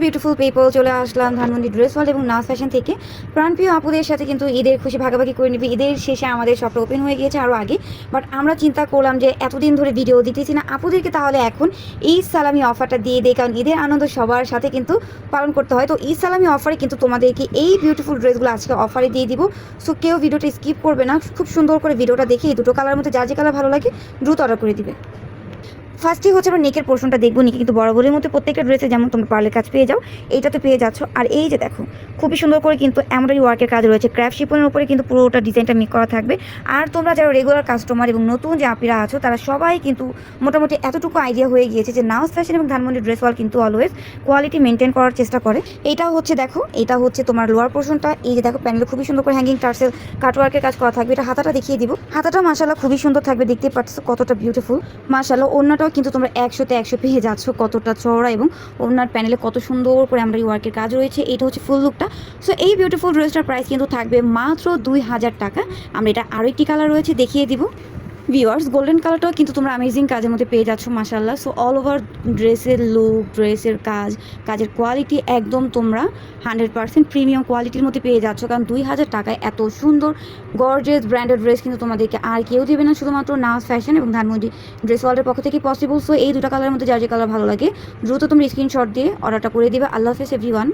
Beautiful people, চলে আসলাম Dhanmondi dress world এবং নাজ fashion থেকে। প্রাণপ্রিয় আপুদের সাথে কিন্তু ঈদের খুশি ভাগাভাগি করে নিবি। ঈদের শেষে আমাদের শপটা ওপেন হয়ে গিয়েছে আরও আগে, বাট আমরা চিন্তা করলাম যে এতদিন ধরে ভিডিও দিতেছি না আপুদেরকে, তাহলে এখন ঈদ সালামি অফারটা দিয়ে দেয়, কারণ ঈদের আনন্দ সবার সাথে কিন্তু পালন করতে হয়। তো ঈদ সালামি অফারে কিন্তু তোমাদেরকে এই বিউটিফুল ড্রেসগুলো আজকে অফারে দিয়ে দিব। সো কেউ ভিডিওটা স্কিপ করবে না, খুব সুন্দর করে ভিডিওটা দেখে এই দুটো কালার মধ্যে যার যে কালার ভালো লাগে দ্রুত অর্ডার করে দিবে। ফার্স্টই হচ্ছে আমরা নেকের পোর্শনটা দেখবো। নেকে কিন্তু বরাবরের মধ্যে প্রত্যেকটা ড্রেসে যেমন তোমরা পার্লের কাজ পেয়ে যাও, এইটাতে পেয়ে যাচ্ছ। আর এই যে দেখো, খুবই সুন্দর করে কিন্তু এমব্রয়ডারি ওয়ার্কের কাজ রয়েছে, ক্র্যাফট শিপনের উপরে কিন্তু পুরোটা ডিজাইনটা মেক করা থাকবে। আর তোমরা যারা রেগুলার কাস্টমার এবং নতুন যে আপিরা আছো, তারা সবাই কিন্তু মোটামুটি এতটুকু আইডিয়া হয়ে গিয়েছে যে নাজ ফ্যাশন এবং ধানমন্ডি ড্রেস ওয়ার্ল্ড কিন্তু অলওয়েজ কোয়ালিটি মেনটেন করার চেষ্টা করে। এইটা হচ্ছে দেখো, এটা হচ্ছে তোমার লোয়ার পোর্শনটা। এই যে দেখো, প্যানেলে খুবই সুন্দর করে হ্যাঙ্গিং টার্সেল কাটওয়ার্কের কাজ করা থাকবে। এটা হাতাটা দেখিয়ে দিব। হাতাটা মাশাআল্লাহ খুবই সুন্দর থাকবে, দেখতে পাচ্ছ কতটা বিউটিফুল। মাশাআল্লাহ ওড়নাটাও কিন্তু তোমরা 100-100 পেয়ে যাচ্ছ, কতটা চওড়া এবং ওড়নার প্যানেলে কত সুন্দর করে আমরা এই ওয়ার্কের কাজ রয়েছে। এটা হচ্ছে ফুল লুকটা। সো এই বিউটিফুল ড্রেসটার প্রাইস কিন্তু থাকবে মাত্র 2000 টাকা। আমরা এটা আরও একটি কালার রয়েছে দেখিয়ে দিব। ভিউয়ার্স, গোল্ডেন কালারটাও কিন্তু তোমরা অ্যামেজিং কাজের মধ্যে পেয়ে যাচ্ছ মাশাআল্লাহ। সো অল ওভার ড্রেসের লুক, ড্রেসের কাজ, কাজের কোয়ালিটি একদম তোমরা 100% প্রিমিয়াম কোয়ালিটির মধ্যে পেয়ে যাচ্ছ, কারণ 2000 টাকায় এত সুন্দর গর্জিয়াস ব্র্যান্ডেড ড্রেস কিন্তু তোমাদেরকে আর কেউ দেবে না, শুধুমাত্র নাজ ফ্যাশন এবং ধানমন্ডি ড্রেস ওয়ার্ল্ডের পক্ষ থেকে পসিবল। সো এই দুটো কালারের মধ্যে যার যে কালার ভালো লাগে দ্রুত তুমি স্ক্রিনশট দিয়ে অর্ডারটা করে দিবে। আল্লাহ হাফেজ এভরিওয়ান।